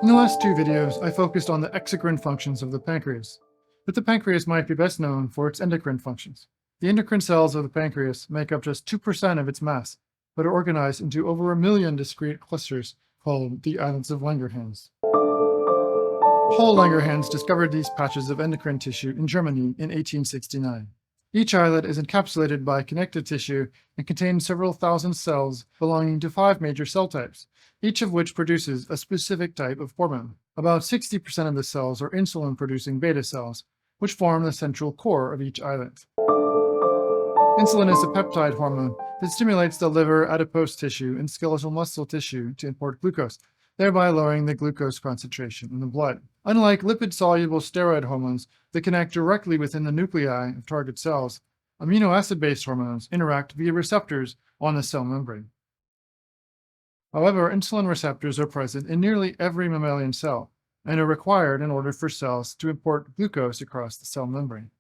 In the last two videos, I focused on the exocrine functions of the pancreas, but the pancreas might be best known for its endocrine functions. The endocrine cells of the pancreas make up just 2% of its mass, but are organized into over 1 million discrete clusters called the Islets of Langerhans. Paul Langerhans discovered these patches of endocrine tissue in Germany in 1869. Each islet is encapsulated by connective tissue and contains several thousand cells belonging to 5 major cell types, each of which produces a specific type of hormone. About 60% of the cells are insulin-producing beta cells, which form the central core of each islet. Insulin is a peptide hormone that stimulates the liver, adipose tissue, and skeletal muscle tissue to import glucose, thereby lowering the glucose concentration in the blood. Unlike lipid-soluble steroid hormones that connect directly within the nuclei of target cells, amino acid-based hormones interact via receptors on the cell membrane. However, insulin receptors are present in nearly every mammalian cell and are required in order for cells to import glucose across the cell membrane.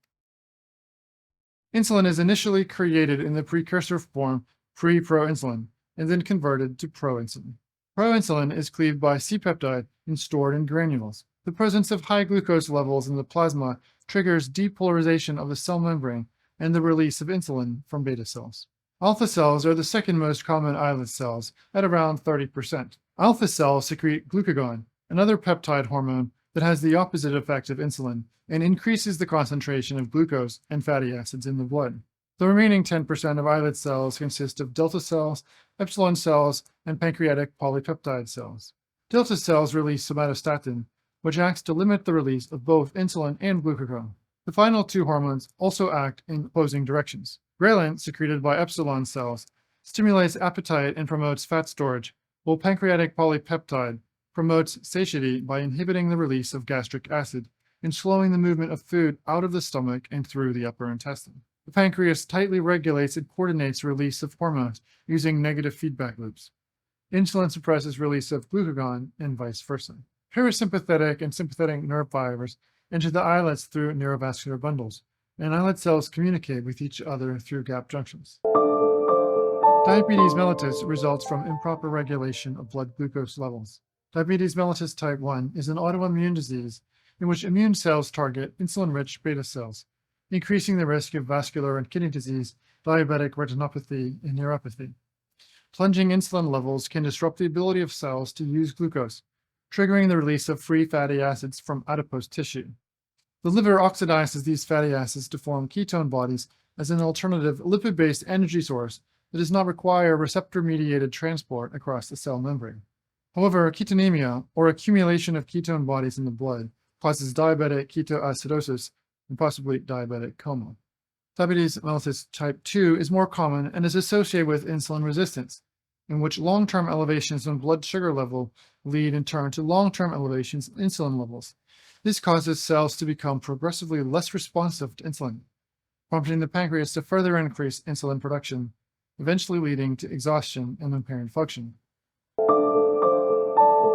Insulin is initially created in the precursor form pre-proinsulin and then converted to proinsulin. Proinsulin is cleaved by C-peptide and stored in granules. The presence of high glucose levels in the plasma triggers depolarization of the cell membrane and the release of insulin from beta cells. Alpha cells are the second most common islet cells at around 30%. Alpha cells secrete glucagon, another peptide hormone that has the opposite effect of insulin and increases the concentration of glucose and fatty acids in the blood. The remaining 10% of islet cells consist of delta cells, epsilon cells, and pancreatic polypeptide cells. Delta cells release somatostatin, which acts to limit the release of both insulin and glucagon. The final two hormones also act in opposing directions. Ghrelin, secreted by epsilon cells, stimulates appetite and promotes fat storage, while pancreatic polypeptide promotes satiety by inhibiting the release of gastric acid and slowing the movement of food out of the stomach and through the upper intestine. The pancreas tightly regulates and coordinates release of hormones using negative feedback loops. Insulin suppresses release of glucagon and vice versa. Parasympathetic and sympathetic nerve fibers enter the islets through neurovascular bundles, and islet cells communicate with each other through gap junctions. Diabetes mellitus results from improper regulation of blood glucose levels. Diabetes mellitus type 1 is an autoimmune disease in which immune cells target insulin-rich beta cells, increasing the risk of vascular and kidney disease, diabetic retinopathy, and neuropathy. Plunging insulin levels can disrupt the ability of cells to use glucose, triggering the release of free fatty acids from adipose tissue. The liver oxidizes these fatty acids to form ketone bodies as an alternative lipid-based energy source that does not require receptor-mediated transport across the cell membrane. However, ketonemia, or accumulation of ketone bodies in the blood, causes diabetic ketoacidosis and possibly diabetic coma. Diabetes mellitus type 2 is more common and is associated with insulin resistance, in which long-term elevations in blood sugar level lead in turn to long-term elevations in insulin levels. This causes cells to become progressively less responsive to insulin, prompting the pancreas to further increase insulin production, eventually leading to exhaustion and impaired function.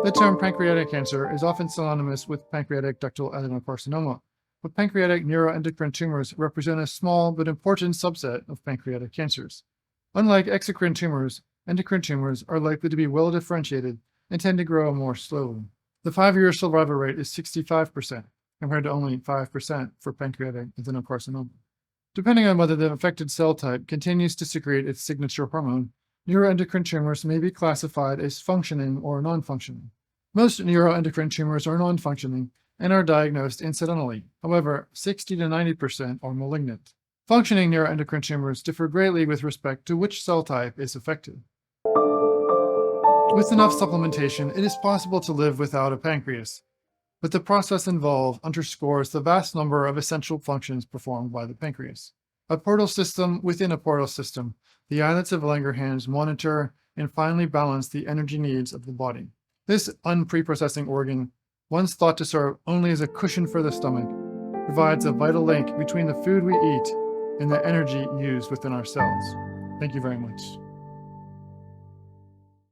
The term pancreatic cancer is often synonymous with pancreatic ductal adenocarcinoma, but pancreatic neuroendocrine tumors represent a small but important subset of pancreatic cancers. Unlike exocrine tumors, endocrine tumors are likely to be well differentiated and tend to grow more slowly. The 5-year survival rate is 65%, compared to only 5% for pancreatic adenocarcinoma. Depending on whether the affected cell type continues to secrete its signature hormone, neuroendocrine tumors may be classified as functioning or non-functioning. Most neuroendocrine tumors are non-functioning and are diagnosed incidentally. However, 60 to 90% are malignant. Functioning neuroendocrine tumors differ greatly with respect to which cell type is affected. With enough supplementation, it is possible to live without a pancreas, but the process involved underscores the vast number of essential functions performed by the pancreas. A portal system within a portal system, the Islets of Langerhans monitor and finally balance the energy needs of the body. This unpreprocessing organ, once thought to serve only as a cushion for the stomach, provides a vital link between the food we eat and the energy used within our cells. Thank you very much.